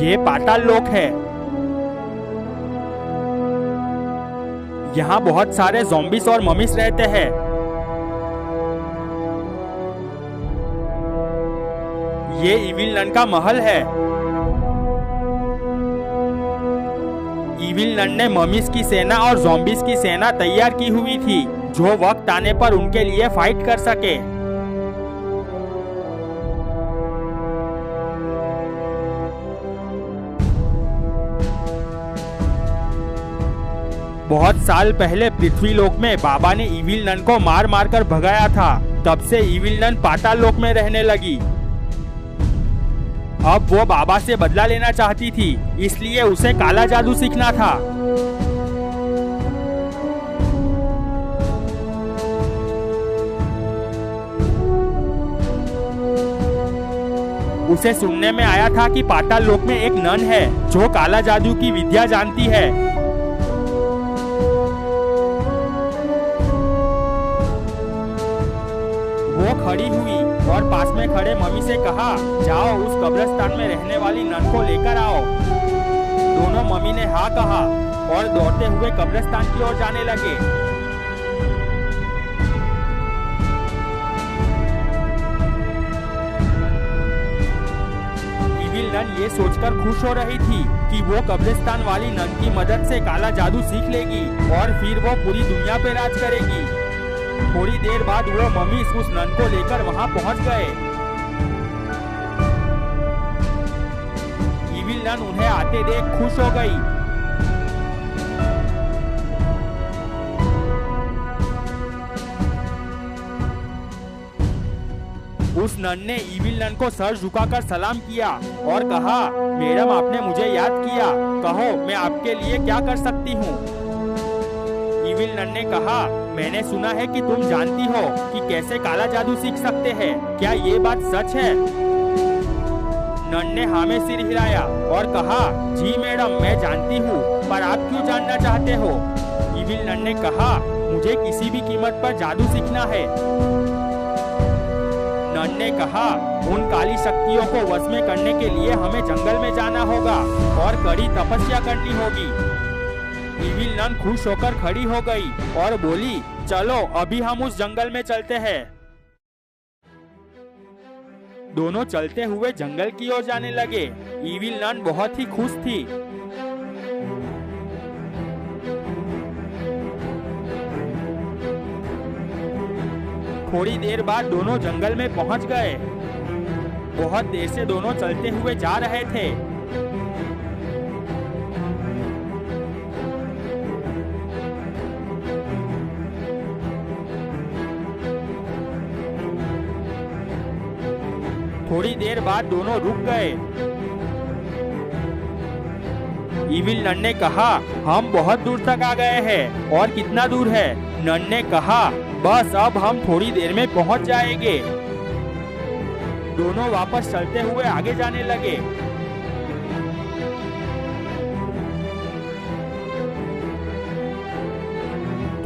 ये पाताल लोक है। यहाँ बहुत सारे ज़ॉम्बीज और ममीज रहते हैं। ये इविल नन का महल है। इविल नन ने ममीज की सेना और ज़ॉम्बीज की सेना तैयार की हुई थी, जो वक्त आने पर उनके लिए फाइट कर सके। बहुत साल पहले पृथ्वीलोक में बाबा ने इविल नन को मार मार कर भगाया था। तब से इविल नन पाताल लोक में रहने लगी। अब वो बाबा से बदला लेना चाहती थी, इसलिए उसे काला जादू सीखना था। उसे सुनने में आया था कि पाताल लोक में एक नन है जो काला जादू की विद्या जानती है। वो खड़ी हुई और पास में खड़े मम्मी से कहा, जाओ उस कब्रिस्तान में रहने वाली नन को लेकर आओ। दोनों मम्मी ने हाँ कहा और दौड़ते हुए कब्रिस्तान की ओर जाने लगे। इविल नन ये सोचकर खुश हो रही थी कि वो कब्रिस्तान वाली नन की मदद से काला जादू सीख लेगी और फिर वो पूरी दुनिया पे राज करेगी। थोड़ी देर बाद वो मम्मी उस नन को लेकर वहां पहुंच गए। इविल नन उन्हें आते देख खुश हो गई। उस नन ने इविल नन को सर झुकाकर सलाम किया और कहा, मैडम आपने मुझे याद किया, कहो मैं आपके लिए क्या कर सकती हूँ। इविल नन ने कहा, मैंने सुना है कि तुम जानती हो कि कैसे काला जादू सीख सकते हैं, क्या ये बात सच है? नन ने हाँ में सिर हिलाया और कहा, जी मैडम मैं जानती हूँ, पर आप क्यों जानना चाहते हो? इविल नन ने कहा, मुझे किसी भी कीमत पर जादू सीखना है। नन ने कहा, उन काली शक्तियों को वश में करने के लिए हमें जंगल में जाना होगा और कड़ी तपस्या करनी होगी। इविल नन खुश होकर खड़ी हो गई और बोली, चलो अभी हम उस जंगल में चलते हैं। दोनों चलते हुए जंगल की ओर जाने लगे। इविल नन बहुत ही खुश थी। थोड़ी देर बाद दोनों जंगल में पहुंच गए। बहुत देर से दोनों चलते हुए जा रहे थे। थोड़ी देर बाद दोनों रुक गए। इविल नन ने कहा, हम बहुत दूर तक आ गए हैं। और कितना दूर है? नन ने कहा, बस अब हम थोड़ी देर में पहुंच जाएंगे। दोनों वापस चलते हुए आगे जाने लगे।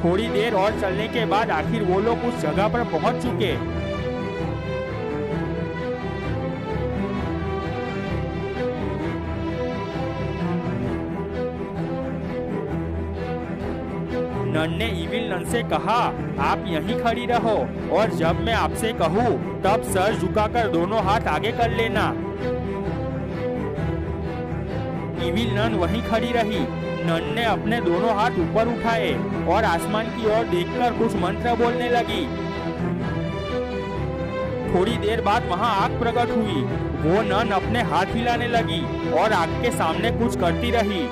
थोड़ी देर और चलने के बाद आखिर वो लोग उस जगह पर पहुंच चुके। नन ने इविल नन से कहा, आप यहीं खड़ी रहो और जब मैं आपसे कहूँ तब सर झुकाकर दोनों हाथ आगे कर लेना। इविल नन वहीं खड़ी रही। नन ने अपने दोनों हाथ ऊपर उठाए और आसमान की ओर देखकर कुछ मंत्र बोलने लगी। थोड़ी देर बाद वहां आग प्रकट हुई। वो नन अपने हाथ हिलाने लगी और आग के सामने कुछ करती रही।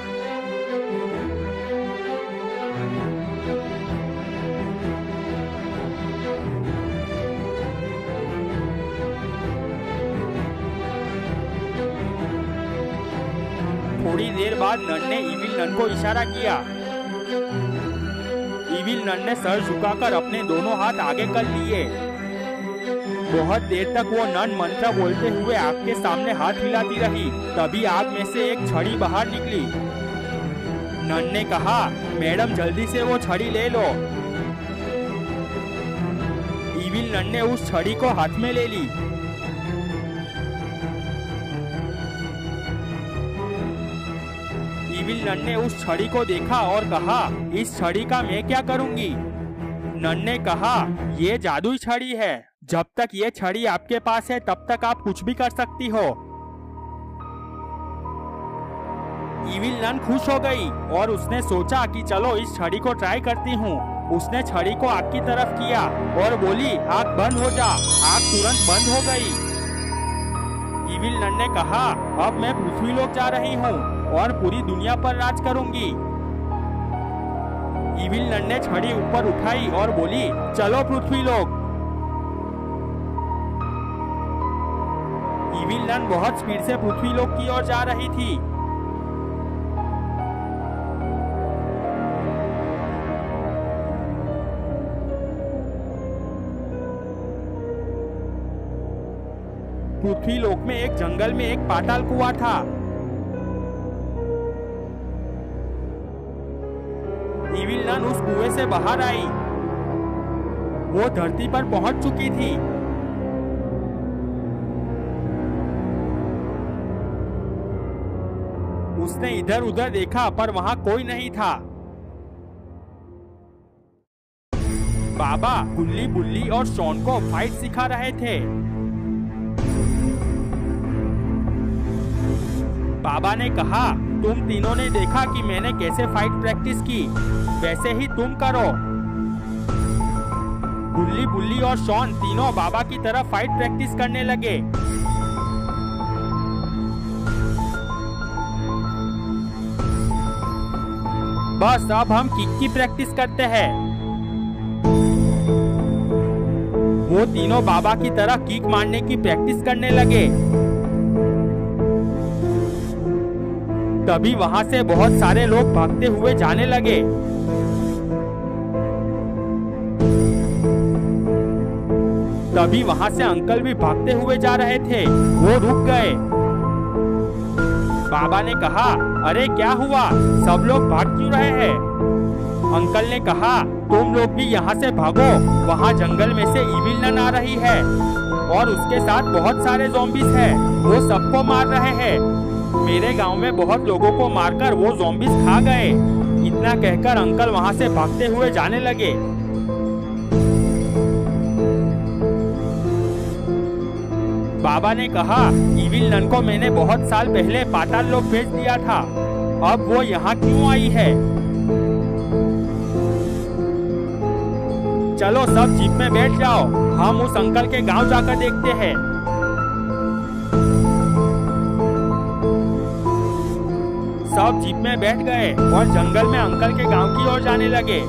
थोड़ी देर बाद नन ने इविल नन को इशारा किया। इविल नन ने सर झुकाकर अपने दोनों हाथ आगे कर लिए। बहुत देर तक वो नन मंत्र बोलते हुए आग के सामने हाथ हिलाती रही। तभी आग में से एक छड़ी बाहर निकली। नन ने कहा, मैडम जल्दी से वो छड़ी ले लो। इविल नन ने उस छड़ी को हाथ में ले ली। इविल नन ने उस छड़ी को देखा और कहा, इस छड़ी का मैं क्या करूंगी। नन ने कहा, ये जादुई छड़ी है, जब तक ये छड़ी आपके पास है तब तक आप कुछ भी कर सकती हो। इविल नन खुश हो गई और उसने सोचा कि चलो इस छड़ी को ट्राई करती हूँ। उसने छड़ी को आग की तरफ किया और बोली, आग बंद हो जा। आग तुरंत बंद हो गई। इविल नन ने कहा, अब मैं पृथ्वी लोक जा रही हूँ और पूरी दुनिया पर राज करूंगी। इविल नन ने छड़ी ऊपर उठाई और बोली, चलो पृथ्वी लोक। इविल नन बहुत स्पीड से पृथ्वी लोक की ओर जा रही थी। पृथ्वी लोक में एक जंगल में एक पाताल कुआं था। इविल नन उस कुएं से बाहर आई। वो धरती पर पहुंच चुकी थी। उसने इधर उधर देखा पर वहां कोई नहीं था। बाबा गुल्ली बुल्ली और शॉन को फाइट सिखा रहे थे। बाबा ने कहा, तुम तीनों ने देखा कि मैंने कैसे फाइट प्रैक्टिस की, वैसे ही तुम करो। गुल्ली बुल्ली और शॉन तीनों बाबा की तरफ फाइट प्रैक्टिस करने लगे। बस अब हम किक की प्रैक्टिस करते हैं। वो तीनों बाबा की तरह किक मारने की प्रैक्टिस करने लगे। तभी वहां से बहुत सारे लोग भागते हुए जाने लगे। तभी वहां से अंकल भी भागते हुए जा रहे थे। वो रुक गए। बाबा ने कहा, अरे क्या हुआ, सब लोग भाग क्यों रहे हैं। अंकल ने कहा, तुम लोग भी यहाँ से भागो, वहाँ जंगल में से इविल नन आ रही है और उसके साथ बहुत सारे ज़ॉम्बीज़ हैं, वो सबको मार रहे हैं। मेरे गांव में बहुत लोगों को मारकर वो ज़ॉम्बीज़ खा गए। इतना कहकर अंकल वहाँ से भागते हुए जाने लगे। बाबा ने कहा, इविल नन को मैंने बहुत साल पहले पाताल लोक भेज दिया था, अब वो यहाँ क्यों आई है। चलो सब जीप में बैठ जाओ, हम उस अंकल के गांव जाकर देखते हैं। सब जीप में बैठ गए और जंगल में अंकल के गांव की ओर जाने लगे।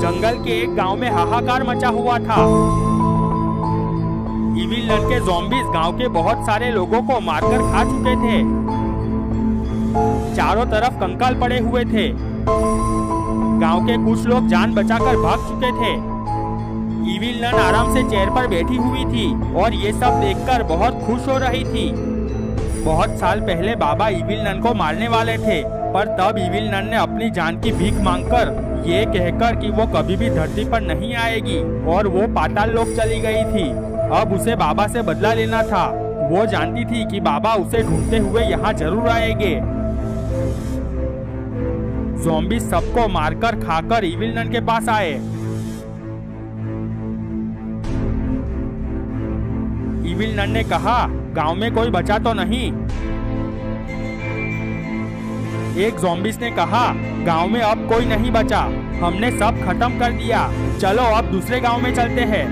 जंगल के एक गांव में हाहाकार मचा हुआ था। इविल नन के ज़ॉम्बीज़ गांव के बहुत सारे लोगों को मारकर खा चुके थे। चारों तरफ कंकाल पड़े हुए थे। गांव के कुछ लोग जान बचाकर भाग चुके थे। इविल नन आराम से चेयर पर बैठी हुई थी और ये सब देखकर बहुत खुश हो रही थी। बहुत साल पहले बाबा इविल नन को मारने वाले थे, पर तब इविल नन ने अपनी जान की भीख मांगकर ये कहकर कि वो कभी भी धरती पर नहीं आएगी और वो पाताल लोक चली गई थी। अब उसे बाबा से बदला लेना था। वो जानती थी कि बाबा उसे ढूंढते हुए यहाँ जरूर आएंगे। ज़ॉम्बी सबको मारकर खाकर इविल नन के पास आए। इविल नन ने कहा, गांव में कोई बचा तो नहीं। एक ज़ॉम्बीज़ ने कहा, गांव में अब कोई नहीं बचा, हमने सब खत्म कर दिया, चलो अब दूसरे गांव में चलते हैं।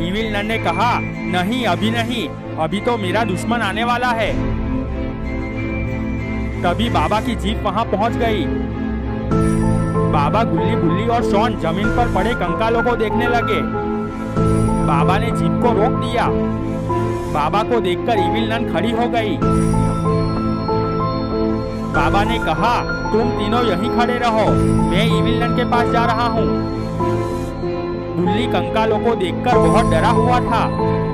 इविल नन ने कहा, नहीं अभी नहीं, अभी तो मेरा दुश्मन आने वाला है। तभी बाबा की जीप वहां पहुंच गई। बाबा गुल्ली बुल्ली और शॉन जमीन पर पड़े कंकालों को देखने लगे। बाबा ने जीप को रोक दिया। बाबा को देखकर इविल नन खड़ी हो गई। बाबा ने कहा, तुम तीनों यहीं खड़े रहो, मैं इविल नन के पास जा रहा हूँ। बुल्ली कंकालों को देखकर बहुत डरा हुआ था।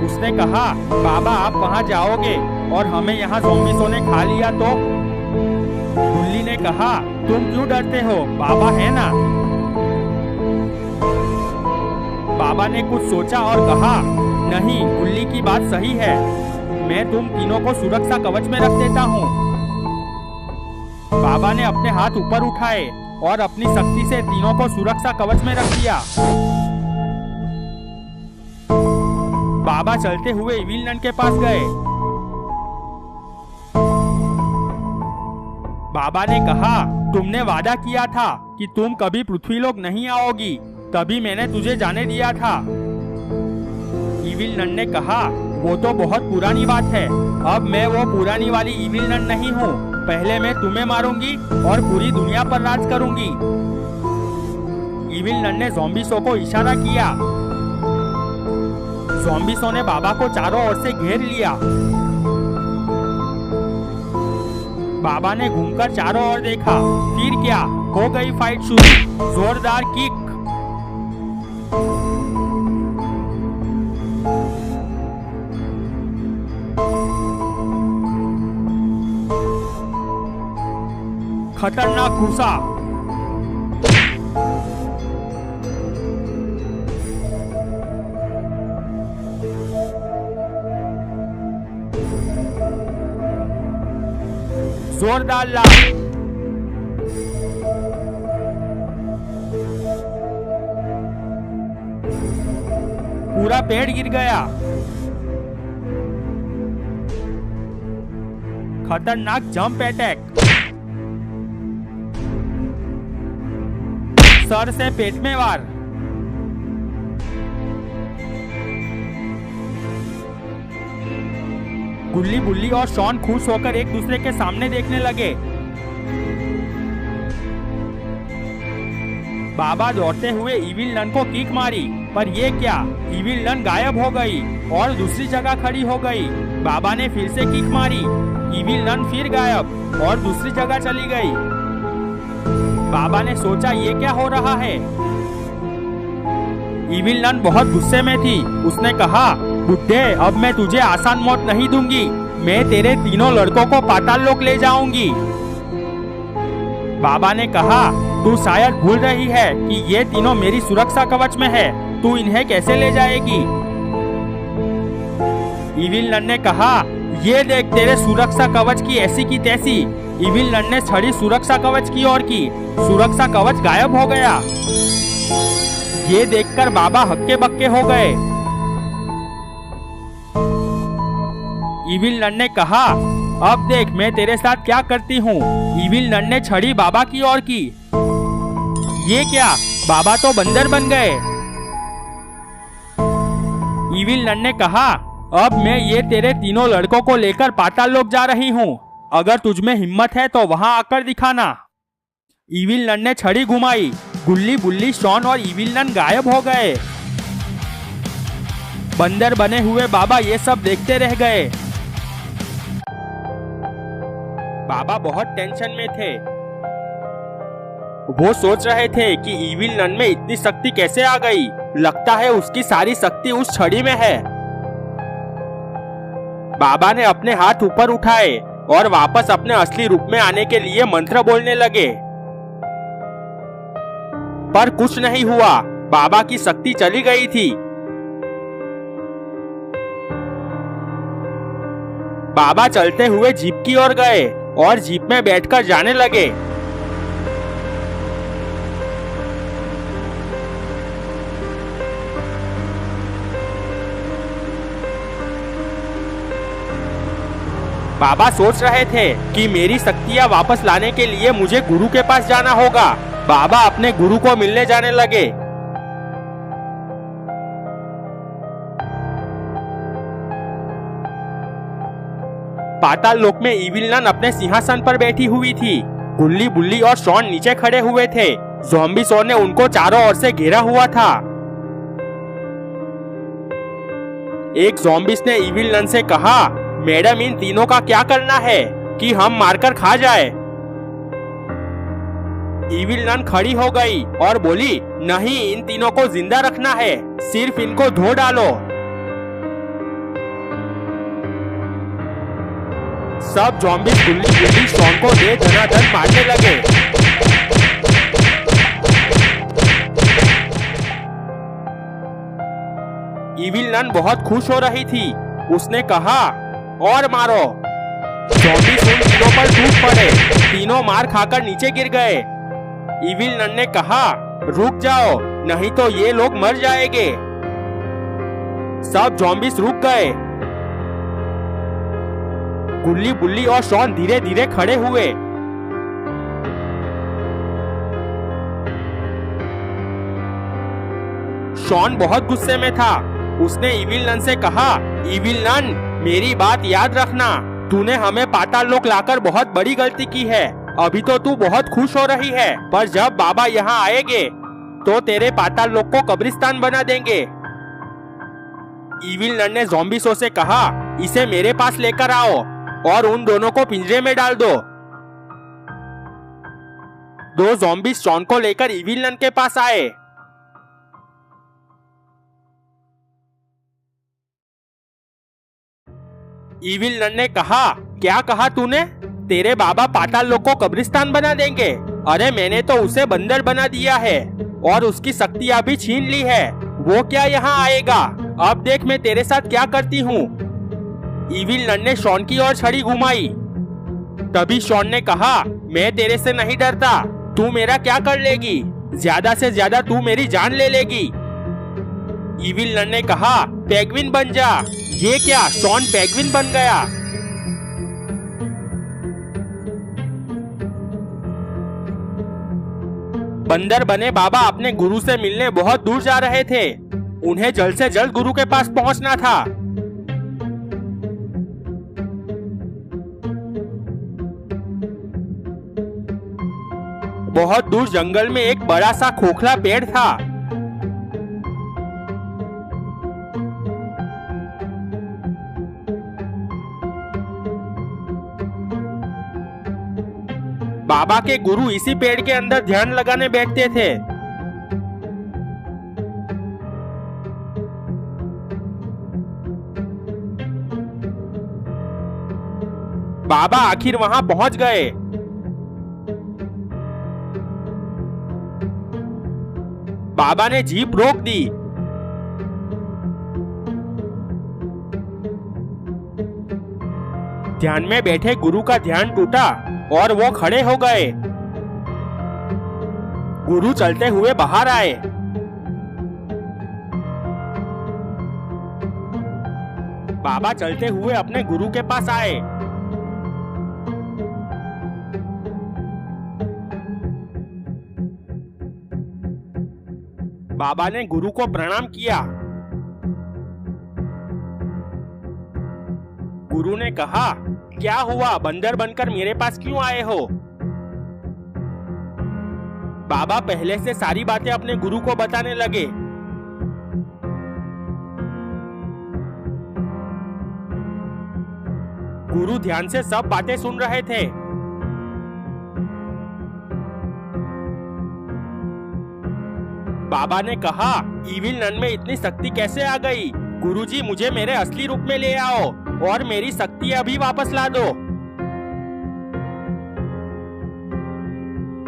उसने कहा, बाबा आप कहाँ जाओगे और हमें यहाँ ज़ॉम्बीज़ों ने खा लिया तो। बुल्ली ने कहा, तुम क्यों डरते हो, बाबा है ना। बाबा ने कुछ सोचा और कहा, नहीं, बुल्ली की बात सही है, मैं तुम तीनों को सुरक्षा कवच में रख देता हूँ। बाबा ने अपने हाथ ऊपर उठाए और अपनी शक्ति से तीनों को सुरक्षा कवच में रख दिया। बाबा चलते हुए इविल नन के पास गए। बाबा ने कहा, तुमने वादा किया था कि तुम कभी पृथ्वीलोक नहीं आओगी, तभी मैंने तुझे जाने दिया था। इविल नन ने कहा, वो तो बहुत पुरानी बात है, अब मैं वो पुरानी वाली इविल नन नहीं हूँ। पहले मैं तुम्हें मारूंगी और पूरी दुनिया पर राज करूंगी। इविल नन ने ज़ॉम्बीसों को इशारा किया। ज़ॉम्बीसों ने बाबा को चारों ओर से घेर लिया। बाबा ने घूमकर चारों ओर देखा। फिर क्या, हो गई फाइट शुरू। जोरदार किक। खतरनाक घुसा। जोरदार लात। पूरा पेड़ गिर गया। खतरनाक जंप अटैक। सर से पेट में वार। गुल्ली बुल्ली और शॉन खुश होकर एक दूसरे के सामने देखने लगे। बाबा दौड़ते हुए इविल नन को किक मारी, पर ये क्या, इविल नन गायब हो गई और दूसरी जगह खड़ी हो गई। बाबा ने फिर से किक मारी, इविल नन फिर गायब और दूसरी जगह चली गई। बाबा ने सोचा, ये क्या हो रहा है। इविल नन बहुत गुस्से में थी। उसने कहा, बुड्ढे, अब मैं तुझे आसान मौत नहीं दूंगी। मैं तेरे तीनों लड़कों को पाताल लोक ले जाऊंगी। बाबा ने कहा, तू शायद भूल रही है कि ये तीनों मेरी सुरक्षा कवच में है। तू इन्हें कैसे ले जाएगी। इविल नन ने कहा, ये देख तेरे सुरक्षा कवच की ऐसी की तैसी। इविल नन ने छड़ी सुरक्षा कवच की ओर की। सुरक्षा कवच गायब हो गया। ये देखकर बाबा हक्के बक्के हो गए। इविल नन ने कहा, अब देख मैं तेरे साथ क्या करती हूँ। इविल नन ने छड़ी बाबा की ओर की। ये क्या, बाबा तो बंदर बन गए। इविल नन ने कहा, अब मैं ये तेरे तीनों लड़कों को लेकर पाताल लोक जा रही हूँ। अगर तुझमें हिम्मत है तो वहां आकर दिखाना। इविल नन ने छड़ी घुमाई। गुल्ली बुल्ली शॉन और इविल नन गायब हो गए। बंदर बने हुए बाबा ये सब देखते रह गए। बाबा बहुत टेंशन में थे। वो सोच रहे थे कि इविल नन में इतनी शक्ति कैसे आ गई। लगता है उसकी सारी शक्ति उस छड़ी में है। बाबा ने अपने हाथ ऊपर उठाए और वापस अपने असली रूप में आने के लिए मंत्र बोलने लगे, पर कुछ नहीं हुआ। बाबा की शक्ति चली गई थी। बाबा चलते हुए जीप की ओर गए और जीप में बैठकर जाने लगे। बाबा सोच रहे थे कि मेरी शक्तियां वापस लाने के लिए मुझे गुरु के पास जाना होगा। बाबा अपने गुरु को मिलने जाने लगे। पाताल लोक में इविल नन अपने सिंहासन पर बैठी हुई थी। गुल्ली बुल्ली और शॉन नीचे खड़े हुए थे। ज़ॉम्बीसों ने उनको चारों ओर से घेरा हुआ था। एक ज़ॉम्बीस ने इविल नन से कहा, मैडम, इन तीनों का क्या करना है कि हम मारकर खा जाए। इविल नन खड़ी हो गई और बोली, नहीं, इन तीनों को जिंदा रखना है, सिर्फ इनको धो डालो। सब ज़ॉम्बीज गुल्ली गुल्ली शॉन को दे धनाधन मारने लगे। इविल नन बहुत खुश हो रही थी। उसने कहा, और मारो। ज़ॉम्बीज़ उन तीनों पर टूट पड़े। तीनों मार खाकर नीचे गिर गए। इविल नन ने कहा, रुक जाओ, नहीं तो ये लोग मर जाएंगे। सब ज़ॉम्बीज़ रुक गए। गुल्ली, बुल्ली और शॉन धीरे धीरे खड़े हुए। शॉन बहुत गुस्से में था। उसने इविल नन से कहा, इविल नन, मेरी बात याद रखना। तूने हमें पाताल लोक लाकर बहुत बड़ी गलती की है। अभी तो तू बहुत खुश हो रही है, पर जब बाबा यहाँ आएंगे तो तेरे पाताल लोक को कब्रिस्तान बना देंगे। इविल नन ने ज़ॉम्बीज़ों से कहा, इसे मेरे पास लेकर आओ और उन दोनों को पिंजरे में डाल दो। दो ज़ॉम्बीज़ शॉन को लेकर इविल नन के पास आए। इविल नन ने कहा, क्या कहा तूने? तेरे बाबा पाताल लोक को कब्रिस्तान बना देंगे? अरे मैंने तो उसे बंदर बना दिया है और उसकी शक्तियां भी छीन ली है। वो क्या यहाँ आएगा? अब देख मैं तेरे साथ क्या करती हूँ। इविल नन ने शॉन की ओर छड़ी घुमाई। तभी शॉन ने कहा, मैं तेरे से नहीं डरता। तू मेरा क्या कर लेगी? ज्यादा से ज्यादा तू मेरी जान ले लेगी। इविल नन ने कहा, पेंगुइन बन जा। ये क्या? शॉन पेंगुइन बन गया। बंदर बने बाबा अपने गुरु से मिलने बहुत दूर जा रहे थे। उन्हें जल्द से जल्द गुरु के पास पहुंचना था। बहुत दूर जंगल में एक बड़ा सा खोखला पेड़ था। बाबा के गुरु इसी पेड़ के अंदर ध्यान लगाने बैठते थे। बाबा आखिर वहां पहुंच गए। बाबा ने जीप रोक दी। ध्यान में बैठे गुरु का ध्यान टूटा और वो खड़े हो गए। गुरु चलते हुए बाहर आए। बाबा चलते हुए अपने गुरु के पास आए। बाबा ने गुरु को प्रणाम किया। गुरु ने कहा, क्या हुआ? बंदर बनकर मेरे पास क्यों आए हो? बाबा पहले से सारी बातें अपने गुरु को बताने लगे। गुरु ध्यान से सब बातें सुन रहे थे। बाबा ने कहा, इविल नन में इतनी शक्ति कैसे आ गई? गुरुजी, मुझे मेरे असली रूप में ले आओ और मेरी शक्ति अभी वापस ला दो।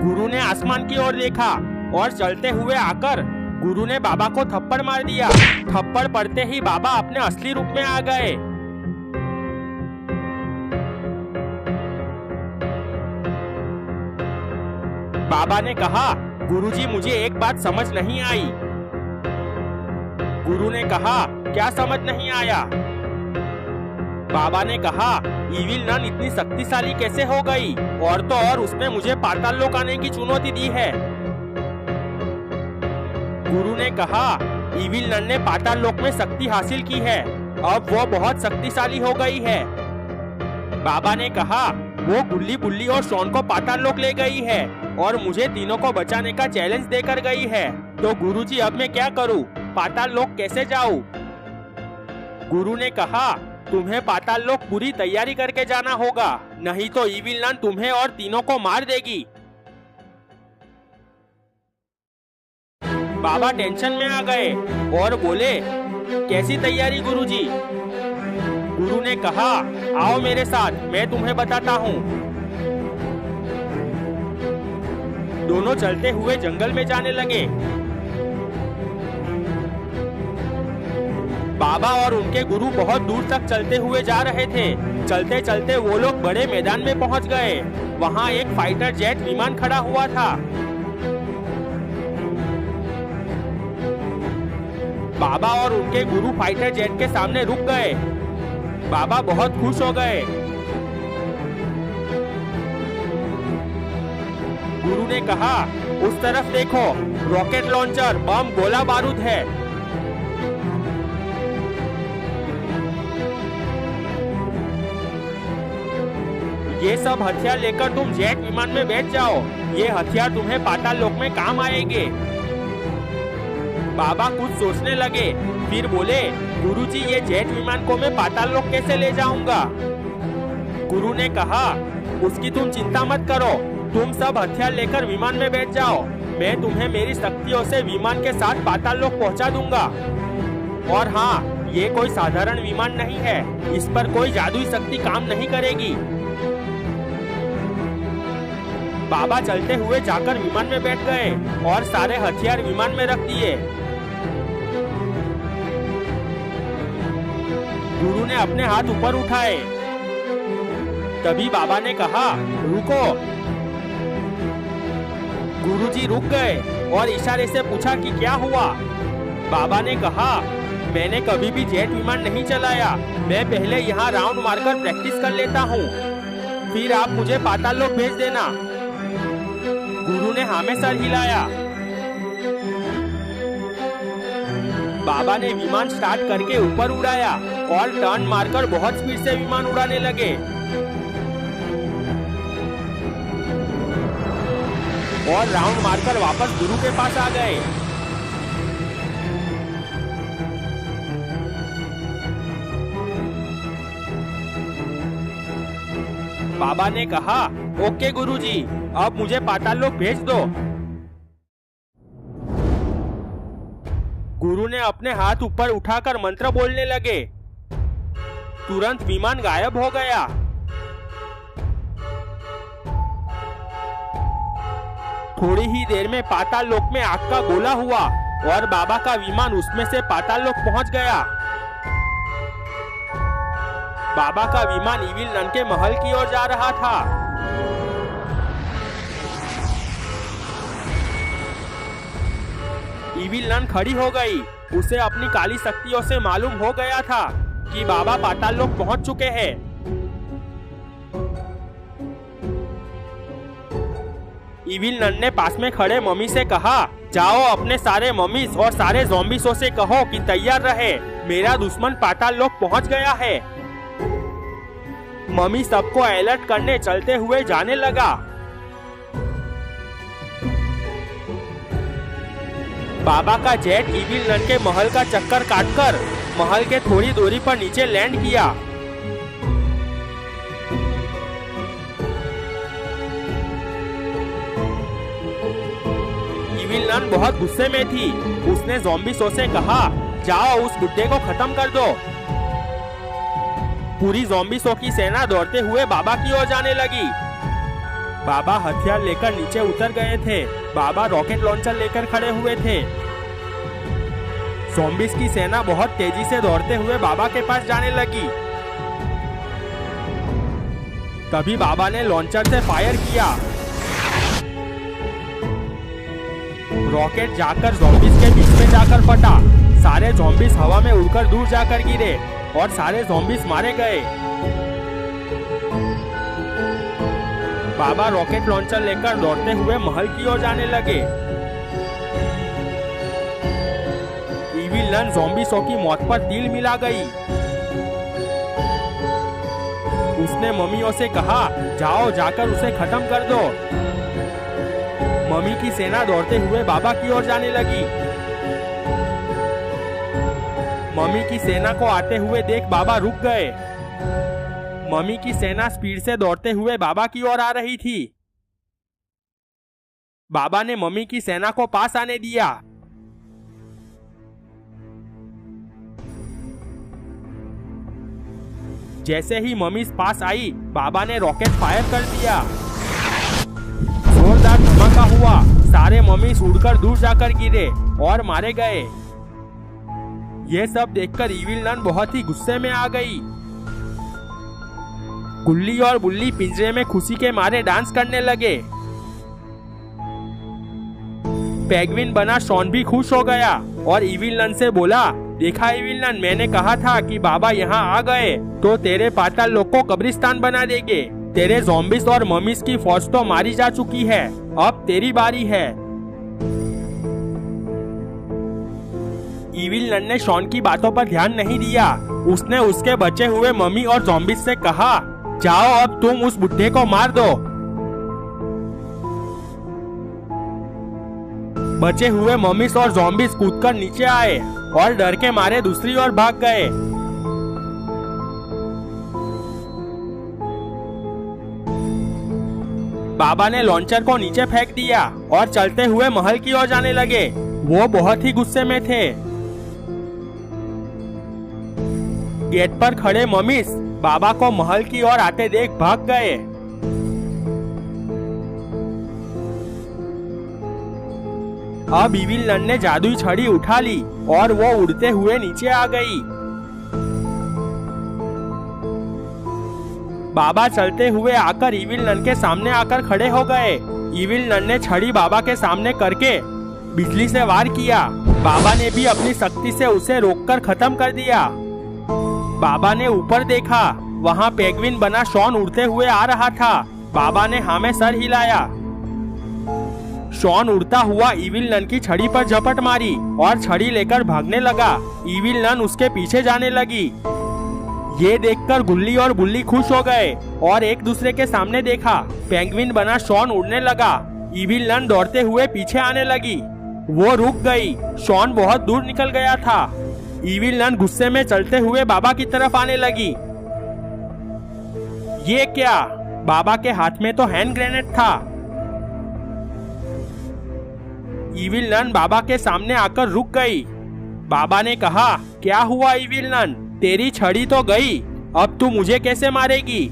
गुरु ने आसमान की ओर देखा और चलते हुए आकर गुरु ने बाबा को थप्पड़ मार दिया। थप्पड़ पड़ते ही बाबा अपने असली रूप में आ गए। बाबा ने कहा, गुरुजी, मुझे एक बात समझ नहीं आई। गुरु ने कहा, क्या समझ नहीं आया? बाबा ने कहा, इविल नन इतनी शक्तिशाली कैसे हो गई? और तो और उसने मुझे पाताल लोक आने की चुनौती दी है। गुरु ने कहा, इविल नन ने पाताल लोक में शक्ति हासिल की है। अब वो बहुत शक्तिशाली हो गई है। बाबा ने कहा, वो गुल्ली, बुल्ली और शॉन को पाताल लोक ले गई है और मुझे तीनों को बचाने का चैलेंज देकर गई है। तो गुरुजी, अब मैं क्या करूं? पाताल लोक कैसे जाऊं? गुरु ने कहा, तुम्हें पाताल लोक पूरी तैयारी करके जाना होगा, नहीं तो इविल नन तुम्हें और तीनों को मार देगी। बाबा टेंशन में आ गए और बोले, कैसी तैयारी गुरुजी? गुरु ने कहा, आओ मेरे साथ, मैं तुम्हें बताता हूँ। दोनों चलते हुए जंगल में जाने लगे। बाबा और उनके गुरु बहुत दूर तक चलते हुए जा रहे थे। चलते चलते वो लोग बड़े मैदान में पहुंच गए। वहां एक फाइटर जेट विमान खड़ा हुआ था। बाबा और उनके गुरु फाइटर जेट के सामने रुक गए। बाबा बहुत खुश हो गए। गुरु ने कहा, उस तरफ देखो, रॉकेट लॉन्चर, बम, गोला बारूद है। ये सब हथियार लेकर तुम जेट विमान में बैठ जाओ। ये हथियार तुम्हें पाताल लोक में काम आएंगे। बाबा कुछ सोचने लगे, फिर बोले, गुरुजी, ये जेट विमान को मैं पाताल लोक कैसे ले जाऊंगा? गुरु ने कहा, उसकी तुम चिंता मत करो, तुम सब हथियार लेकर विमान में बैठ जाओ। मैं तुम्हें मेरी शक्तियों से विमान के साथ पाताल लोक पहुंचा दूंगा। और हाँ, ये कोई साधारण विमान नहीं है, इस पर कोई जादुई शक्ति काम नहीं करेगी। बाबा चलते हुए जाकर विमान में बैठ गए और सारे हथियार विमान में रख दिए। गुरु ने अपने हाथ ऊपर उठाए। तभी बाबा ने कहा, रुको। गुरुजी रुक गए और इशारे से पूछा कि क्या हुआ। बाबा ने कहा, मैंने कभी भी जेट विमान नहीं चलाया। मैं पहले यहाँ राउंड मारकर प्रैक्टिस कर लेता हूँ, फिर आप मुझे पाताल लोक भेज देना। गुरु ने हाँ में सर हिलाया। बाबा ने विमान स्टार्ट करके ऊपर उड़ाया और टर्न मारकर बहुत स्पीड से विमान उड़ाने लगे। और राउंड मारकर वापस गुरु के पास आ गए। बाबा ने कहा, ओके गुरुजी, अब मुझे पाताल लोक भेज दो। गुरु ने अपने हाथ ऊपर उठाकर मंत्र बोलने लगे। तुरंत विमान गायब हो गया। थोड़ी ही देर में पाताल लोक में आग का गोला हुआ और बाबा का विमान उसमें से पाताल लोक पहुंच गया। बाबा का विमान इविल नन के महल की ओर जा रहा था। इविल नन खड़ी हो गई। उसे अपनी काली शक्तियों से मालूम हो गया था कि बाबा पाताल लोक पहुंच चुके हैं। इविल नन ने पास में खड़े मम्मी से कहा, जाओ अपने सारे मम्मीज और सारे ज़ॉम्बीज़ों से कहो कि तैयार रहे, मेरा दुश्मन पाताल लोक पहुंच गया है। मम्मी सबको अलर्ट करने चलते हुए जाने लगा। बाबा का जेट इविल नन के महल का चक्कर काटकर महल के थोड़ी दूरी पर नीचे लैंड किया। इविल नन बहुत गुस्से में थी। उसने ज़ॉम्बीज़ों से कहा, जाओ उस बुड्ढे को खत्म कर दो। पूरी ज़ॉम्बीज़ों की सेना दौड़ते हुए बाबा की ओर जाने लगी। बाबा हथियार लेकर नीचे उतर गए थे। बाबा रॉकेट लॉन्चर लेकर खड़े हुए थे। ज़ॉम्बीज़ की सेना बहुत तेजी से दौड़ते हुए बाबा के पास जाने लगी। तभी बाबा ने लॉन्चर से फायर किया। रॉकेट जाकर ज़ॉम्बीज़ के बीच में जाकर फटा। सारे ज़ॉम्बीज़ हवा में उड़कर दूर जाकर गिरे और सारे ज़ॉम्बीज़ मारे गए। बाबा रॉकेट लॉन्चर लेकर दौड़ते हुए महल की ओर जाने लगे। इविल नन ज़ॉम्बीज़ों की मौत पर तिल मिला गई। उसने मम्मियों से कहा, जाओ जाकर उसे खत्म कर दो। मम्मी की सेना दौड़ते हुए बाबा की ओर जाने लगी। मम्मी की सेना को आते हुए देख बाबा रुक गए। मम्मी की सेना स्पीड से दौड़ते हुए बाबा की ओर आ रही थी। बाबा ने मम्मी की सेना को पास आने दिया। जैसे ही मम्मी पास आई, बाबा ने रॉकेट फायर कर दिया। जोरदार धमाका हुआ। सारे मम्मी उड़कर दूर जाकर गिरे और मारे गए। ये सब देखकर इविल नन बहुत ही गुस्से में आ गई। गुल्ली और बुल्ली पिंजरे में खुशी के मारे डांस करने लगे। पेंगुइन बना शॉन भी खुश हो गया और इविल नन से बोला, देखा इविल नन, मैंने कहा था कि बाबा यहाँ आ गए तो तेरे पाताल लोक को कब्रिस्तान बना देंगे। तेरे ज़ॉम्बीज और ममीज की फौज तो मारी जा चुकी है, अब तेरी बारी है। इविल नन ने शॉन की बातों पर ध्यान नहीं दिया। उसने उसके बचे हुए मम्मी और ज़ॉम्बीज से कहा, जाओ अब तुम उस बुड्ढे को मार दो। बचे हुए मम्मीज और ज़ॉम्बीज कूदकर नीचे आए और डर के मारे दूसरी ओर भाग गए। बाबा ने लॉन्चर को नीचे फेंक दिया और चलते हुए महल की ओर जाने लगे। वो बहुत ही गुस्से में थे। गेट पर खड़े मम्मीज बाबा को महल की ओर आते देख भाग गए। अब इविल नन ने जादुई छड़ी उठा ली और वो उड़ते हुए नीचे आ गई। बाबा चलते हुए आकर इविल नन के सामने आकर खड़े हो गए। इविल नन ने छड़ी बाबा के सामने करके बिजली से वार किया। बाबा ने भी अपनी शक्ति से उसे रोककर खत्म कर दिया। बाबा ने ऊपर देखा, वहाँ पेंगुइन बना शॉन उड़ते हुए आ रहा था। बाबा ने हाँ में सर हिलाया। शॉन उड़ता हुआ इविल नन की छड़ी पर झपट मारी और छड़ी लेकर भागने लगा। इविल नन उसके पीछे जाने लगी। ये देखकर गुल्ली और बुल्ली खुश हो गए और एक दूसरे के सामने देखा। पेंगुइन बना शॉन उड़ने लगा। इविल नन दौड़ते हुए पीछे आने लगी। वो रुक गई। शॉन बहुत दूर निकल गया था। इविल नन गुस्से में चलते हुए बाबा की तरफ आने लगी। ये क्या? बाबा के हाथ में तो हैंड ग्रेनेड था। इविल नन बाबा के सामने आकर रुक गई। बाबा ने कहा, क्या हुआ इविल नन, तेरी छड़ी तो गई, अब तू मुझे कैसे मारेगी?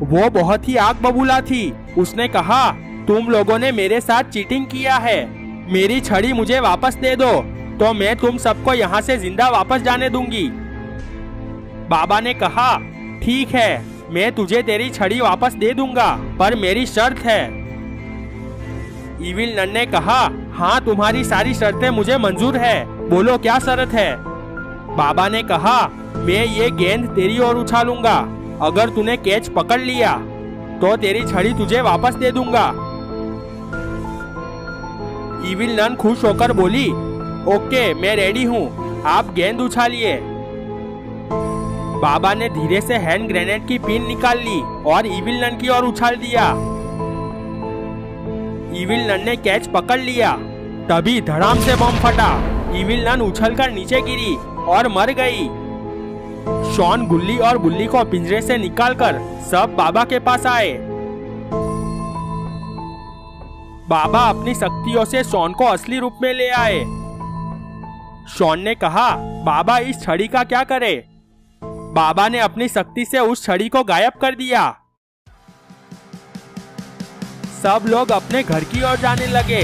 वो बहुत ही आग बबूला थी। उसने कहा, तुम लोगों ने मेरे साथ चीटिंग किया है। मेरी छड़ी मुझे वापस दे दो तो मैं तुम सबको यहाँ से जिंदा वापस जाने दूंगी। बाबा ने कहा, ठीक है, मैं तुझे तेरी छड़ी वापस दे दूंगा, पर मेरी शर्त है। इविल नन ने कहा, हाँ, तुम्हारी सारी शर्तें मुझे मंजूर है, बोलो क्या शर्त है? बाबा ने कहा, मैं ये गेंद तेरी ओर उछालूंगा, अगर तूने कैच पकड़ लिया तो तेरी छड़ी तुझे वापस दे दूंगा। इविल नन खुश होकर बोली, ओके, मैं रेडी हूँ, आप गेंद उछालिए। बाबा ने धीरे से हैंड ग्रेनेड की पिन निकाल ली और इविल नन की ओर उछाल दिया। इविल नन ने कैच पकड़ लिया। तभी धड़ाम से बम फटा। इविल नन उछलकर नीचे गिरी और मर गई। शॉन गुल्ली और बुल्ली को पिंजरे से निकालकर सब बाबा के पास आए। बाबा अपनी शक्तियों से शॉन को असली रूप में ले आए। शॉन ने कहा, बाबा इस छड़ी का क्या करे? बाबा ने अपनी शक्ति से उस छड़ी को गायब कर दिया। सब लोग अपने घर की ओर जाने लगे।